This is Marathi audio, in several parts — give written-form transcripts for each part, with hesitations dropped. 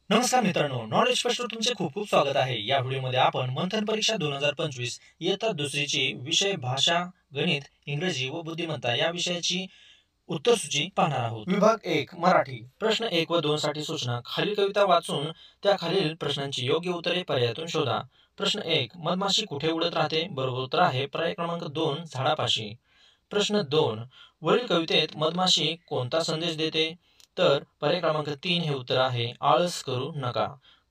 नमस्कार मित्रांनो, नॉलेज फर्स्टवर तुमचे खूप खूप स्वागत आहे। या व्हिडिओमध्ये आपण मंथन परीक्षा 2025 इयत्ता दुसरीची विषय भाषा, गणित, इंग्रजी व बुद्धिमत्ता या विषयाची उत्तरसूची पाहणार आहोत। विभाग 1 मराठी प्रश्न 1 व 2 साठी सूचना। खालील कविता वाचून त्या खालील प्रश्नांची योग्य उत्तरे पर्यायातून शोधा। प्रश्न 1 मधमाशी कुठे उडत राहते? बरोबर उत्तर आहे पर्याय क्रमांक 2 झाडापाशी। प्रश्न 2 वरील कवितेत मधमाशी कोणता संदेश देते? तर पर्याय क्रमांक 3 हे उत्तर आहे आळस करू नका।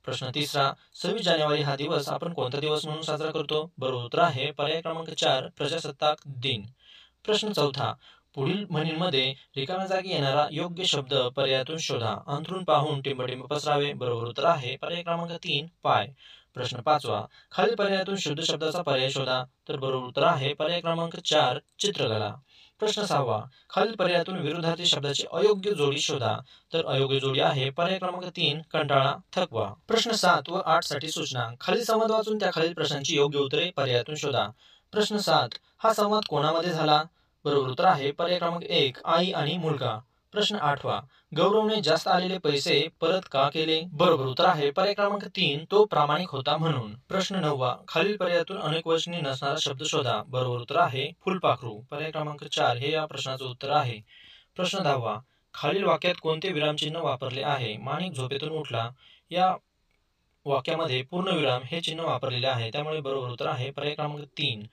प्रश्न 3 26 जानेवारी हा दिवस आपण कोणता दिवस म्हणून साजरा करतो? बरोबर उत्तर आहे पर्याय क्रमांक 4 प्रजासत्ताक दिन। प्रश्न 4 पुढील म्हणींमध्ये रिकाम्या जागी येणारा योग्य शब्द पर्यायातून शोधा। अंथरूण पाहून टिंबटिंब पसरावे बरोबर उत्तर आहे पर्याय क्रमांक 3 पाय। प्रश्न 5 खालील पर्यायातून शुद्ध शब्दाचा पर्याय शोधा। तर बरोबर उत्तर आहे पर्याय क्रमांक 4 चित्रकला। प्रश्न 6 खालील पर्यायातून विरुद्धार्थी शब्दाची अयोग्य जोडी शोधा। तर अयोग्य जोडी आहे पर्याय क्रमांक 3 कंटाळा थकवा। प्रश्न 7 व 8 साठी सूचना। खालील संवाद वाचून त्या खालील प्रश्नांची योग्य उत्तरे पर्यायातून शोधा। प्रश्न 7 हा संवाद कोणामध्ये झाला? बरोबर उत्तर आहे पर्याय क्रमांक 1 आई आणि मुलगा। प्रश्न 8 गौरवने जास्त आलेले पैसे परत का केले? बरोबर उत्तर आहे पर्याय क्रमांक 3 तो प्रामाणिक होता म्हणून। प्रश्न 9 खालील पर्यायातून अनेकवचनी नसणारा शब्द शोधा। बरोबर उत्तर आहे फुलपाखरू पर्याय क्रमांक 4 हे या प्रश्नाचं उत्तर आहे। प्रश्न 10 खालील वाक्यात कोणते विरामचिन्ह वापरले आहे? माणिक झोपेतून उठला या वाक्यामध्ये पूर्णविराम हे चिन्ह वापरलेले आहे, त्यामुळे बरोबर उत्तर आहे पर्याय क्रमांक 3।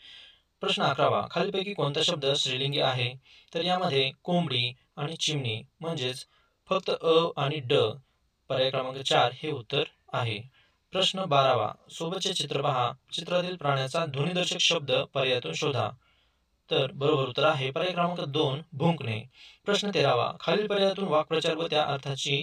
प्रश्न 11 खालीलपैकी कोणता शब्द स्त्रीलिंगी आहे? तर यामध्ये कोंबडी आणि चिमणी म्हणजेच फक्त अ आणि ड पर्याय क्रमांक 4 हे उत्तर आहे। प्रश्न 12 सोबतचे चित्र पहा। चित्रातील प्राण्याचा ध्वनिदर्शक शब्द पर्यायातून शोधा। तर बरोबर उत्तर आहे पर्याय क्रमांक 2 भुंकणे। प्रश्न 13 खालील पर्यायातून वाक्प्रचार व त्या अर्थाची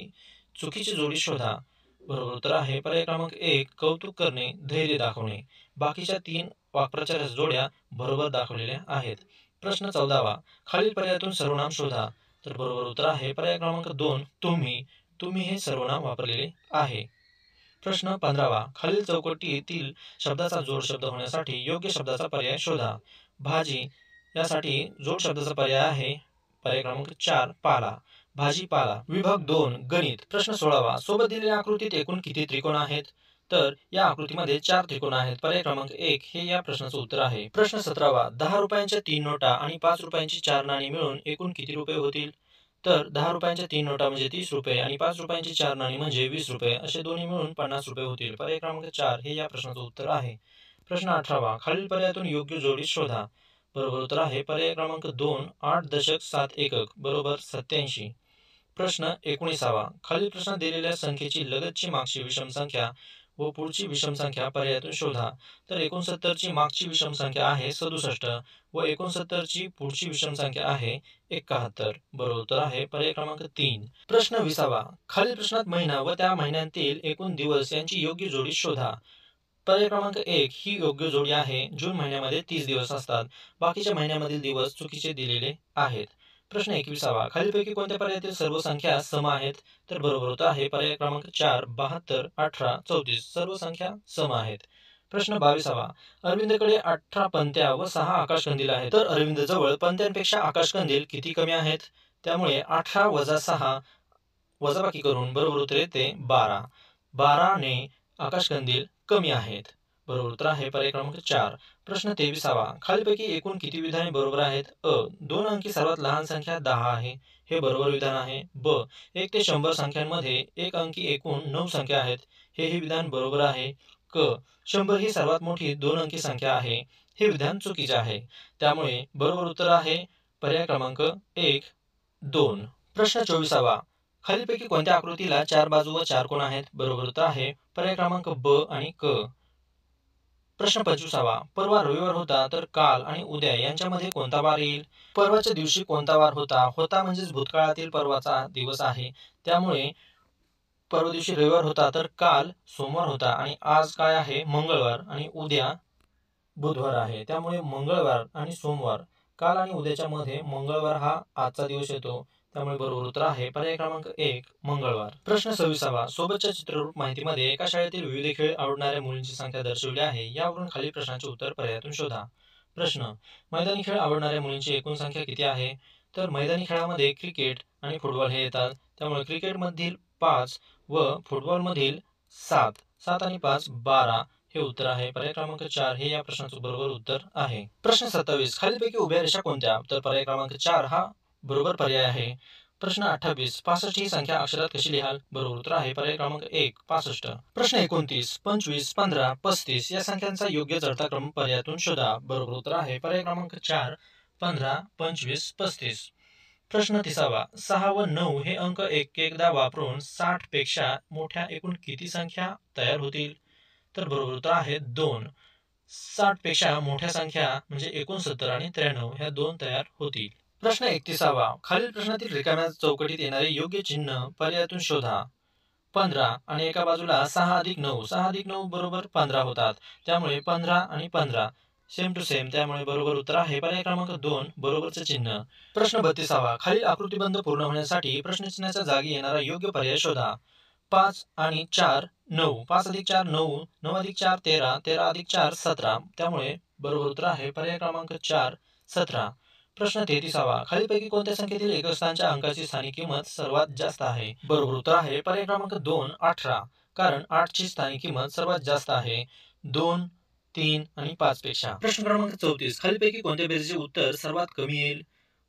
चुकीची जोडी शोधा। बरोबर उत्तर आहे पर्याय क्रमांक 1 कौतुक करणे धैर्य दाखवणे। बाकीच्या 3 वाक्प्रचाराच्या जोड्या बरोबर दाखवलेल्या आहेत। प्रश्न 14 खालील पर्यायातून सर्वनाम शोधा। तर बरोबर उत्तर आहे पर्याय क्रमांक 2 तुम्ही। तुम्ही हे सर्वनाम वापरलेले आहे। प्रश्न 15 खालील चौकटीतील शब्दाचा जोड शब्द होण्यासाठी योग्य शब्दाचा पर्याय शोधा। भाजी यासाठी जोड शब्दाचा पर्याय आहे पर्याय क्रमांक 4 पाला भाजीपाला। विभाग 2 गणित प्रश्न 16 सोबत दिलेल्या आकृतीत एकूण किती त्रिकोण आहेत? तर या आकृतीमध्ये 4 त्रिकोण आहेत। पर्याय क्रमांक 1 हे या प्रश्नाचं उत्तर आहे। प्रश्न 17 10 रुपयांच्या 3 नोटा आणि 5 रुपयांची 4 नाणी मिळून एकूण किती रुपये होतील? तर 10 रुपयांच्या 3 नोटा म्हणजे 30 रुपये आणि 5 रुपयांची 4 नाणी म्हणजे 20 रुपये असे दोन्ही मिळून 50 रुपये होतील। पर्याय क्रमांक 4 हे या प्रश्नाचं उत्तर आहे। प्रश्न 18 खालील पर्यायातून योग्य जोडी शोधा। बरोबर उत्तर आहे पर्याय क्रमांक 2 8 दशक 7 एकक बरोबर 87। प्रश्न 19 खालील प्रश्नात दिलेल्या संख्येची लगतची मागची विषम संख्या व पुढची विषम संख्या पर्यायातून शोधा। तर 69 ची मागची विषम संख्या आहे 67 व 69 ची पुढची विषम संख्या आहे 71। बरोबर उत्तर आहे पर्याय क्रमांक 3। प्रश्न 20 खालील प्रश्नात महिना व त्या महिन्यातील एकूण दिवस यांची योग्य जोडी शोधा। पर्याय क्रमांक 1 ही योग्य जोडी आहे। जून महिन्यामध्ये 30 दिवस असतात। बाकीच्या महिन्यामधील दिवस चुकीचे दिलेले आहेत। प्रश्न 21 खालीलपैकी कोणत्या पर्यायातील सर्व संख्या सम आहेत? तर बरोबर उत्तर आहे पर्याय क्रमांक 4 72 18 34 सर्व संख्या सम आहेत। प्रश्न 22 अरविंदकडे 18 पंत्या व 6 आकाशकंदील आहेत, तर अरविंद जवळ पंत्यांपेक्षा आकाशकंदील किती कमी आहेत? त्यामुळे 18 वजा 6 वजाबाकी करून बरोबर उत्तर येते 12। 12 ने आकाशकंदील कमी आहेत। बरोबर उत्तर आहे पर्याय क्रमांक 4। प्रश्न 23 खालीलपैकी एकूण किती विधाने बरोबर आहेत? अ 2 अंकी सर्वात लहान संख्या 10 आहे, हे बरोबर विधान आहे। ब 1 ते 100 संख्यांमध्ये 1 अंकी एकूण 9 संख्या आहेत, हे विधान बरोबर आहे। क 100 ही सर्वात मोठी 2 अंकी संख्या आहे, हे विधान चुकीचे आहे। त्यामुळे बरोबर उत्तर आहे पर्याय क्रमांक 1 2। प्रश्न 24 खालीलपैकी कोणत्या आकृतीला 4 बाजू व 4 कोण आहेत? बरोबर उत्तर आहे पर्याय क्रमांक ब आणि क। प्रश्न 25 परवा रविवार होता, तर काल आणि उद्या यांच्यामध्ये कोणता वार येईल? परवाच्या दिवशी कोणता वार होता? होता म्हणजेच भूतकाळातील परवाचा दिवस आहे, त्यामुळे परवा दिवशी रविवार होता, तर काल सोमवार होता आणि आज काय आहे? मंगळवार आणि उद्या बुधवार आहे, त्यामुळे मंगळवार आणि सोमवार काल आणि उद्याच्या मध्ये मंगळवार हा आजचा दिवस येतो, त्यामुळे बरोबर उत्तर आहे पर्याय क्रमांक 1 मंगळवार। प्रश्न 26 सोबतच्या चित्ररूप माहितीमध्ये एका शाळेतील विविध खेळ आवडणाऱ्या मुलींची संख्या दर्शवली आहे, यावरून खालील प्रश्नाचे उत्तर पर्यायातून शोधा। प्रश्न मैदानी खेळ आवडणाऱ्या मुलींची एकूण संख्या किती आहे? तर मैदानी खेळामध्ये क्रिकेट आणि फुटबॉल हे येतात, त्यामुळे क्रिकेटमधील 5 व फुटबॉलमधील 7 7 आणि 5 12 हे उत्तर आहे. पर्याय क्रमांक 4 हे या प्रश्नाचं बरोबर उत्तर आहे. प्रश्न 27 खालीलपैकी उभ्या रेषा कोणत्या? तर पर्याय क्रमांक 4 हा बरोबर पर्याय आहे. प्रश्न 28 65 ही संख्या अक्षरात कशी लिहाल? बरोबर उत्तर आहे पर्याय क्रमांक 1 65. प्रश्न 29 25 15 35 या संख्यांचा योग्य चढता क्रम पर्यायातून शोधा. बरोबर उत्तर आहे पर्याय क्रमांक 4 15 25 35. प्रश्न 30 6 व 9 हे अंक एकदा वापरून 60 पेक्षा मोठ्या एकूण किती संख्या तयार होतील? तर बरोबर उत्तर आहे 2. 60 पेक्षा मोठ्या संख्या म्हणजे 69 आणि 93 ह्या 2 तयार होतील. प्रश्न 31 खालील प्रश्नातील रिकाम्या चौकटीत येणारे योग्य चिन्ह पर्यायातून शोधा. 15 आणि एका बाजूला 6 अधिक 9 6 अधिक 9 बरोबर 15 होतात. त्यामुळे 15 आणि 15 सेम टू सेम, त्यामुळे बरोबर उत्तर आहे पर्याय क्रमांक 2 बरोबरचे चिन्ह. प्रश्न 32 खालील आकृतिबंध पूर्ण होण्यासाठी प्रश्नचिन्हाच्या जागी येणारा योग्य पर्याय शोधा. 5 आणि 4 9 5 अधिक 4 9 9 अधिक 4 13 13 अधिक 4 17, त्यामुळे बरोबर उत्तर आहे पर्याय क्रमांक 4 17. प्रश्न 33 खालीलपैकी कोणत्या संख्येतील एकक स्थानाच्या अंकाची स्थानिक किंमत सर्वात जास्त आहे? बरोबर उत्तर आहे पर्याय क्रमांक 2 18, कारण 8 ची स्थानिक किंमत सर्वात जास्त आहे 2 3 आणि 5 पेक्षा. प्रश्न क्रमांक 34 खालीलपैकी कोणत्या बेरजेचे उत्तर सर्वात कमी येईल?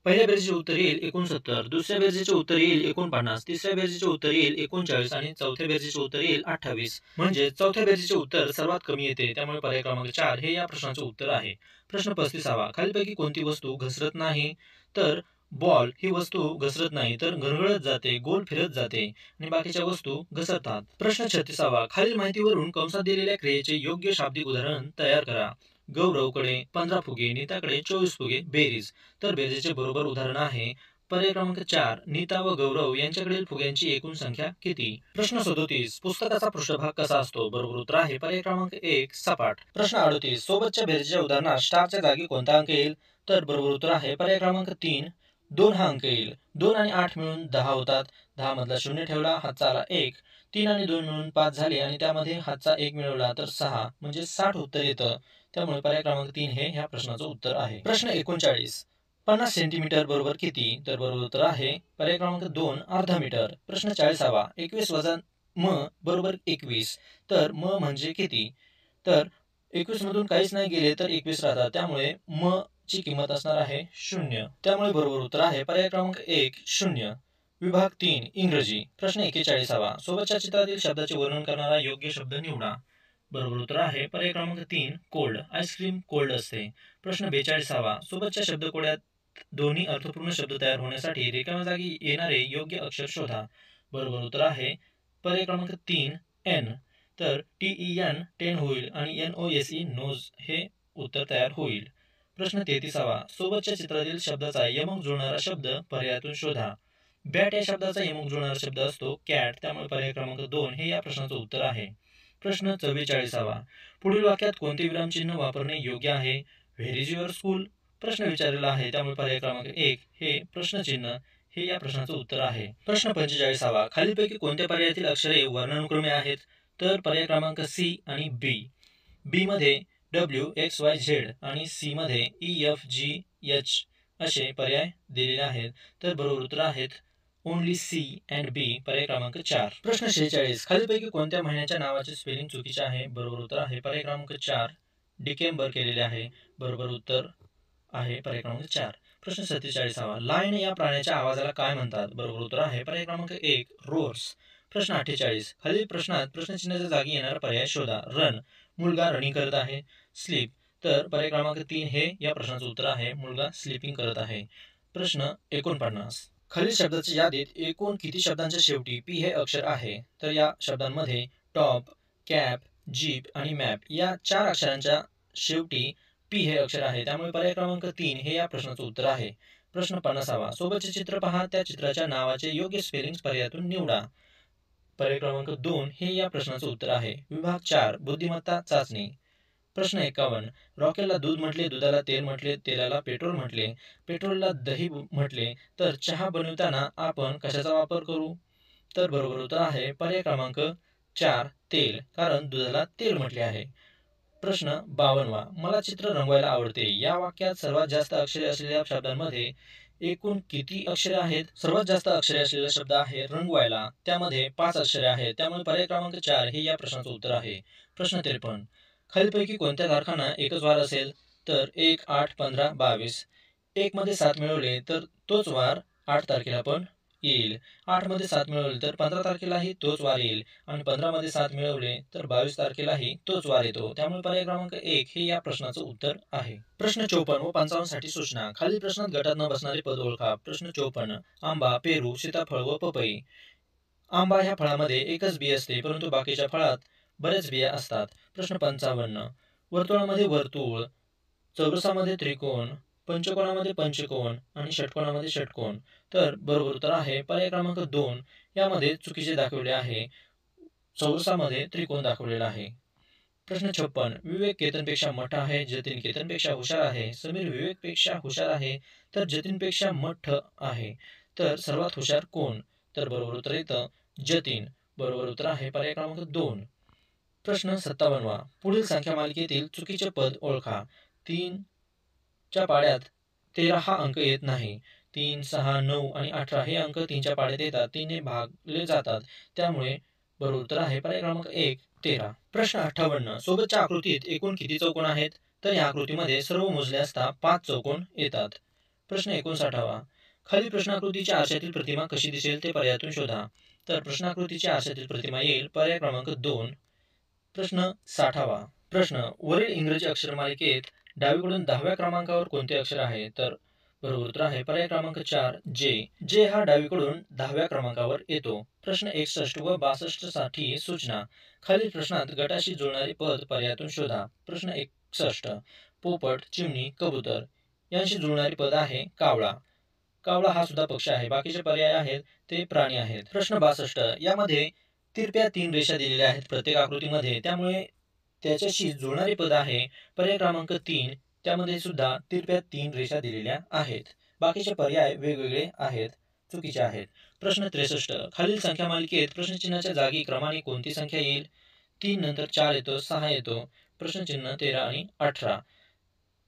पहिल्या बेरजेचे उत्तर येईल 69, दुसऱ्या बेरजेचे उत्तर येईल 49, तिसऱ्या बेरजेचे उत्तर येईल 39 आणि चौथ्या बेरजेचे उत्तर येईल 28. म्हणजे चौथ्या बेरजेचे उत्तर सर्वात कमी येते, त्यामुळे पर्याय क्रमांक 4 हे या प्रश्नाचे उत्तर आहे. प्रश्न 35 खालीलपैकी कोणती वस्तू घसरत नाही? तर बॉल ही वस्तू घसरत नाही, तर घरघळत जाते, गोल फिरत जाते आणि बाकीच्या वस्तू घसरतात. प्रश्न 36 खालील माहितीवरून कंसात दिलेल्या क्रियेचे योग्य शाब्दिक उदाहरण तयार करा. गौरवकडे 15 फुगे, नीताकडे 24 फुगे, बेरीज. तर बेरीजचे बरोबर उदाहरण आहे पर्याय क्रमांक 4 नीता व गौरव यांच्याकडील फुग्यांची एकूण संख्या किती? प्रश्न 37 पुस्तकाचा पृष्ठभाग कसा असतो? बरोबर उत्तर आहे पर्याय क्रमांक 1 सपाट. प्रश्न 38 सोबतच्या बेरजेच्या उदाहरणात स्टारच्या जागी कोणता अंक येईल? तर बरोबर उत्तर आहे पर्याय क्रमांक 3 2 हा अंक येईल. 2 आणि 8 मिळून 10 होतात. 10 मधला 0 ठेवला, हातचा आला 1. 3 आणि 2 मिळून 5 झाले आणि त्यामध्ये हातचा 1 मिळवला तर 6, म्हणजे 60 उत्तर येतं. त्यामुळे पर्याय क्रमांक 3 हे ह्या प्रश्नाचं उत्तर आहे. प्रश्न 39 50 सेंटीमीटर बरोबर किती? तर बरोबर उत्तर आहे पर्याय क्रमांक 2 अर्धा मीटर. प्रश्न 40 21 वजा म बरोबर 21, तर म म्हणजे किती? तर 21 मधून काहीच नाही गेले तर 21 राहतात, त्यामुळे म ची किंमत असणार आहे 0. त्यामुळे बरोबर उत्तर आहे पर्याय क्रमांक 1 0. विभाग 3 इंग्रजी. प्रश्न 41 सोबतच्या चित्रातील शब्दाचे वर्णन करणारा योग्य शब्द निवडा. बरोबर उत्तर आहे पर्याय क्रमांक 3 कोल्ड. आईस्क्रीम कोल्ड असते. प्रश्न 42 सोबतच्या शब्दकोड्यात दोन्ही अर्थपूर्ण शब्द तयार होण्यासाठी रिकाम्या जागी येणारे योग्य अक्षर शोधा. बरोबर उत्तर आहे पर्याय क्रमांक 3 एन. तर TEN 10 होईल आणि NOSE नोज हे उत्तर तयार होईल. प्रश्न 33 सोबतच्या चित्रातील शब्दाचा यमक जुळणारा शब्द पर्यायातून शोधा. बॅट या शब्दाचा यमक जुळणारा शब्द असतो कॅट, त्यामुळे पर्याय क्रमांक 2 हे या प्रश्नाचं उत्तर आहे. प्रश्न 44 पुढील वाक्यात कोणते विरामचिन्ह वापरणे योग्य आहे? व्हेर इज युअर स्कूल प्रश्न विचारलेला आहे, त्यामुळे पर्याय क्रमांक 1 हे प्रश्नचिन्ह हे या प्रश्नाचं उत्तर आहे. प्रश्न 45 खालीलपैकी कोणत्या पर्यायातील अक्षरे वर्णानुक्रमे आहेत? तर पर्याय क्रमांक C आणि B. B मध्ये WXYZ आणि C मध्ये EFGH असे पर्याय दिलेले आहेत. तर बरोबर उत्तर आहेत ओनली C and B, पर्याय क्रमांक 4. प्रश्न 46 खालीलपैकी कोणत्या महिन्याच्या नावाचे स्पेलिंग चुकीचे आहे? बरोबर उत्तर आहे पर्याय क्रमांक 4 डिकेंबर केलेले आहे. बरोबर उत्तर आहे पर्याय क्रमांक 4. प्रश्न 47 लायन या प्राण्याच्या आवाजाला काय म्हणतात? बरोबर उत्तर आहे पर्याय क्रमांक 1 रोर्स. प्रश्न 48 खालील प्रश्नात प्रश्नचिन्हाच्या जागी येणारा पर्याय शोधा. रन मुलगा रनिंग करत आहे. स्लीप तर पर्याय क्रमांक 3 हे या प्रश्नाचं उत्तर आहे मुलगा स्लीपिंग करत आहे. प्रश्न 49 खालील शब्दाच्या यादीत एकूण किती शब्दांच्या शेवटी P हे अक्षर आहे? तर या शब्दांमध्ये टॉप, कॅप, जीप आणि मॅप या 4 अक्षरांच्या शेवटी P हे अक्षर आहे, त्यामुळे पर्याय क्रमांक 3 हे या प्रश्नाचं उत्तर आहे. प्रश्न 50 सोबतचे चित्र पहा, त्या चित्राच्या नावाचे योग्य स्पेलिंग पर्यायातून निवडा. पर्याय क्रमांक 2 हे या प्रश्नाचं उत्तर आहे. विभाग 4 बुद्धिमत्ता चाचणी. प्रश्न 51 रॉकेलला दूध म्हटले, दुधाला तेल म्हटले, तेलाला पेट्रोल म्हटले, पेट्रोलला दही म्हटले, तर चहा बनवताना आपण कशाचा वापर करू? तर बरोबर उत्तर आहे पर्याय क्रमांक 4 तेल, कारण दुधाला तेल म्हटले आहे. प्रश्न 52 मला चित्र रंगवायला आवडते. या वाक्यात सर्वात जास्त अक्षरे असलेल्या शब्दांमध्ये एकूण किती अक्षरे आहेत? सर्वात जास्त अक्षरे असलेला शब्द आहे रंगवायला, त्यामध्ये 5 अक्षरे आहेत, त्यामुळे पर्याय क्रमांक 4 हे या प्रश्नाचं उत्तर आहे. प्रश्न 53. खालीलपैकी कोणत्या तारखांना एकच वार असेल? तर 1, 8, 15, 22. 1 मध्ये 7 मिळवले तर तोच वार 8 तारखेला पण येईल. 8 मध्ये 7 मिळवले तर 15 तारखेलाही तोच वार येईल आणि 15 मध्ये 7 मिळवले तर 22 तारखेलाही तोच वार येतो. त्यामुळे पर्याय क्रमांक 1 हे या प्रश्नाचं उत्तर आहे. प्रश्न 54 व 55 साठी सूचना. खालील प्रश्नात गटात न बसणारे पद ओळखा. प्रश्न 54. आंबा, पेरू, सीताफळ व पपई. आंबा ह्या फळामध्ये एकच बी असते, परंतु बाकीच्या फळात बऱ्याच बिया असतात. प्रश्न 55. वर्तुळामध्ये वर्तुळ, चौरसामध्ये त्रिकोण, पंचकोनामध्ये पंचकोन आणि षटकोनामध्ये षटकोन. तर बरोबर उत्तर आहे पर्याय क्रमांक 2. यामध्ये चुकीचे दाखवले आहे. चौरसामध्ये त्रिकोण दाखवलेला आहे. प्रश्न 56. विवेक केतनपेक्षा मठ आहे, जतीन केतनपेक्षा हुशार आहे, समीर विवेकपेक्षा हुशार आहे तर जतीनपेक्षा मठ आहे. तर सर्वात हुशार कोण? तर बरोबर उत्तर येतं जतीन. बरोबर उत्तर आहे पर्याय क्रमांक 2. प्रश्न 57. पुढील संख्या मालिकेतील चुकीचे पद ओळखा. 3 च्या पाड्यात 13 हा अंक येत नाही. 3, 6, 9 आणि 18 हे अंक 3 च्या पाड्यात येतात. 3 ने भागले जातात. त्यामुळे बरोबर उत्तर आहे पर्याय क्रमांक 1, 13. प्रश्न 58. सोबतच्या आकृतीत एकूण किती चौकोन आहेत? तर या आकृतीमध्ये सर्व मोजले असता 5 चौकोन येतात. प्रश्न 59. खालील प्रश्नाकृतीच्या आरशातील प्रतिमा कशी दिसेल ते पर्यायातून शोधा. तर प्रश्नाकृतीच्या आरशातील प्रतिमा येईल पर्याय क्रमांक 2. प्रश्न 60. प्रश्न. वरील इंग्रजी अक्षरमालिकेत डावीकडून 10व्या क्रमांकावर कोणते अक्षर आहे? तर बरोबर उत्तर आहे पर्याय क्रमांक 4, जे. जे हा डावीकडून 10व्या क्रमांकावर येतो. प्रश्न 61 व 62 साठी सूचना. खालील प्रश्नात गटाशी जुळणारे पद पर्यायातून शोधा. प्रश्न 61. पोपट, चिमणी, कबूतर यांशी जुळणारे पद आहे कावळा. कावळा हा सुद्धा पक्षी आहे. बाकीचे पर्याय आहेत ते प्राणी आहेत. प्रश्न 62. यामध्ये तिरप्या 3 रेषा दिलेल्या आहेत प्रत्येक आकृतीमध्ये, त्यामुळे त्याच्याशी जुळणारे पद आहे पर्याय क्रमांक 3. त्यामध्ये सुद्धा तिरप्या 3 रेषा दिलेल्या आहेत. बाकीचे पर्याय वेगवेगळे आहेत, चुकीचे आहेत. प्रश्न 63. खालील संख्या मालिकेत प्रश्नचिन्हाच्या जागी क्रमाने कोणती संख्या येईल? 3 नंतर 4 येतो, 6 येतो, प्रश्नचिन्ह 13 आणि 18.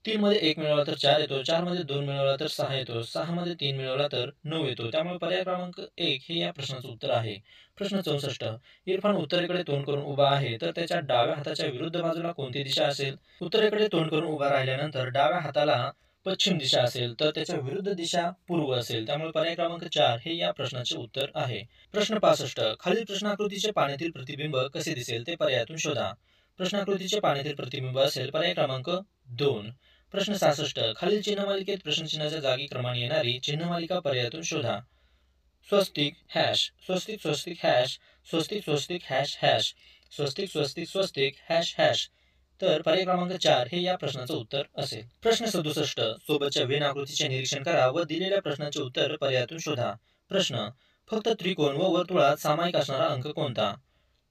3 मध्ये 1 मिळवला तर 4 येतो, 4 मध्ये 2 मिळवला तर 6 येतो, 6 मध्ये 3 मिळवला तर 9 येतो. त्यामुळे पर्याय क्रमांक 1 हे या प्रश्नाचं उत्तर आहे. प्रश्न 64. इरफान उत्तरेकडे तोंड करून उभा आहे तर त्याच्या डाव्या हाताच्या विरुद्ध बाजूला कोणती दिशा असेल? उत्तरेकडे तोंड करून उभा राहिल्यानंतर डाव्या हाताला पश्चिम दिशा असेल तर त्याच्या विरुद्ध दिशा पूर्व असेल. त्यामुळे पर्याय क्रमांक 4 हे या प्रश्नाचे उत्तर आहे. प्रश्न 65. खालील प्रश्नाकृतीचे पाण्यातील प्रतिबिंब कसे दिसेल ते पर्यायातून शोधा. प्रश्नाकृतीचे पाण्यातील प्रतिबिंब असेल पर्याय क्रमांक 2. प्रश्न 66. खालील चिन्हमालिकेत प्रश्नचिन्हाच्या जागी क्रमाने येणारी चिन्हमालिका पर्यायातून शोधा. स्वस्तिक, हॅश, स्वस्तिक, स्वस्तिक, हॅश, स्वस्तिक, स्वस्तिक, हॅश, हॅश, स्वस्तिक, स्वस्तिक, स्वस्तिक, हॅश, हॅश. तर पर्याय क्रमांक 4 हे या प्रश्नाचं उत्तर असेल. प्रश्न 67. सोबतच्या वेन आकृतीचे निरीक्षण करा व दिलेल्या प्रश्नाचे उत्तर पर्यायातून शोधा. प्रश्न. फक्त त्रिकोण व वर्तुळात सामायिक असणारा अंक कोणता?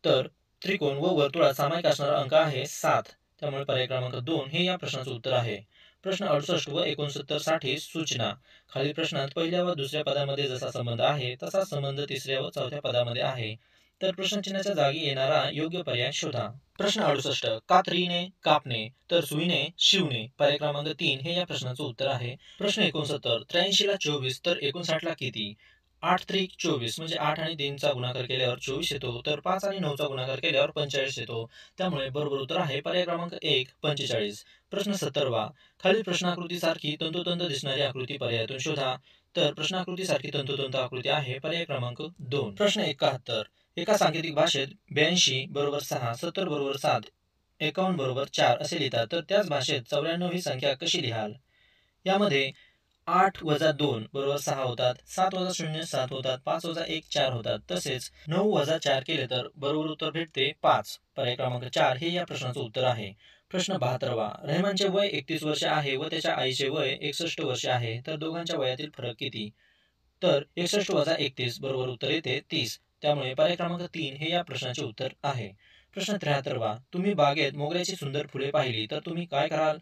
तर त्रिकोण व वर्तुळात सामायिक असणारा अंक आहे 7. त्यामुळे पर्याय क्रमांक 2 हे या प्रश्नाचं उत्तर आहे. प्रश्न 68 व 69 साठी सूचना. खालील प्रश्नात पहिल्या व दुसऱ्या पदामध्ये जसा संबंध आहे तसा संबंध तिसऱ्या व चौथ्या पदामध्ये आहे. तर प्रश्नचिन्हाच्या जागी येणारा योग्य पर्याय शोधा. प्रश्न 68. कात्रीने कापणे तर सुईने शिवणे. पर्याय क्रमांक 3 हे या प्रश्नाचं उत्तर आहे. प्रश्न 69. 83 ला 24 तर 59 ला किती? 8 त्रिक 24 म्हणजे 8 आणि 3 चा गुणाकार केल्यावर 24 येतो, तर 5 आणि 9 चा गुणाकार केल्यावर 45 येतो. त्यामुळे बरोबर उत्तर आहे पर्याय क्रमांक 1, 45. प्रश्न 70. खालील प्रश्नाकृतीसारखी तंतोतंत दिसणारी आकृती पर्यायातून शोधा. तर प्रश्नाकृतीसारखी तंतोतंत आकृती आहे पर्याय क्रमांक 2. प्रश्न 71. एका सांकेतिक भाषेत 82 बरोबर 6, 70 बरोबर 7, 51 बरोबर 4 असे लिहितात, तर त्याच भाषेत 94 ही संख्या कशी लिहाल? यामध्ये 8 वजा 2 बरोबर 6 होतात, 7 वजा 0 7 होतात, 5 वजा 1 4 होतात, तसेच 9 वजा 4 केले तर बरोबर उत्तर भेटते 5. पर्याय क्रमांक 4 हे या प्रश्नाचं उत्तर आहे. प्रश्न 72. रहमानचे वय 31 वर्ष आहे व त्याच्या आईचे वय 61 वर्ष आहे, तर दोघांच्या वयातील फरक किती? तर 61 वजा 31 बरोबर उत्तर येते 30. त्यामुळे पर्याय क्रमांक 3 हे या प्रश्नाचे उत्तर आहे. प्रश्न 73. तुम्ही बागेत मोगऱ्याची सुंदर फुले पाहिली तर तुम्ही काय कराल?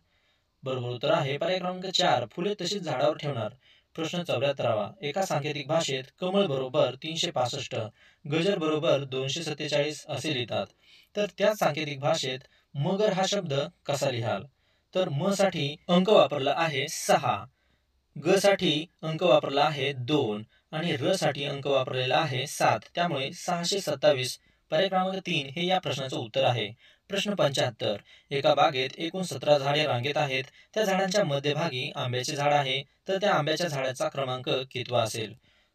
बरोबर उत्तर आहे पर्याय क्रमांक 4, फुले तशीच झाडावर ठेवणार. प्रश्न 74. एका सांकेतिक भाषेत कमळ बरोबर 365, गजर बरोबर 247 असे लिहितात, तर त्याच सांकेतिक भाषेत मगर हा शब्द कसा लिहाल? तर म साठी अंक वापरला आहे 6, ग साठी अंक वापरला आहे 2 आणि र साठी अंक वापरलेला आहे 7. त्यामुळे 627 पर्याय क्रमांक 3 हे या प्रश्नाचं उत्तर आहे. प्रश्न 75. एका बागेत एकूण 17 झाडे रांगेत आहेत. त्या झाडांच्या मध्यभागी आंब्याचे झाड आहे. तर त्या आंब्याच्या झाडाचा क्रमांक कितवा असेल?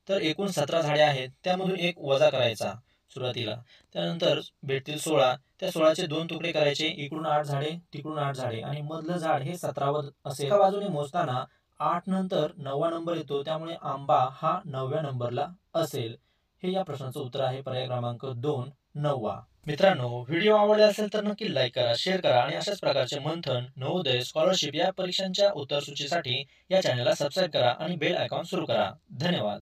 तर एकूण 17 झाडे आहेत, त्यामधून एक वजा करायचा सुरुवातीला. त्यानंतर भेटतील 16. त्या 16चे 2 तुकडे करायचे. इकडून 8 झाडे, तिकडून 8 झाडे आणि मधलं झाड हे 17वं असेल. एका बाजूने मोजताना 8 नंतर 9वा नंबर येतो, त्यामुळे आंबा हा 9व्या नंबरला असेल. हे या प्रश्नाचं उत्तर आहे. पर्याय क्रमांक 2 9वा. मित्रांनो, व्हिडिओ आवडला असेल तर नक्की लाईक करा, शेअर करा आणि अशाच प्रकारचे मंथन, नवोदय, स्कॉलरशिप या परीक्षांच्या उत्तरसूचीसाठी या चॅनलला सबस्क्राईब करा आणि बेल आयकॉन सुरू करा. धन्यवाद.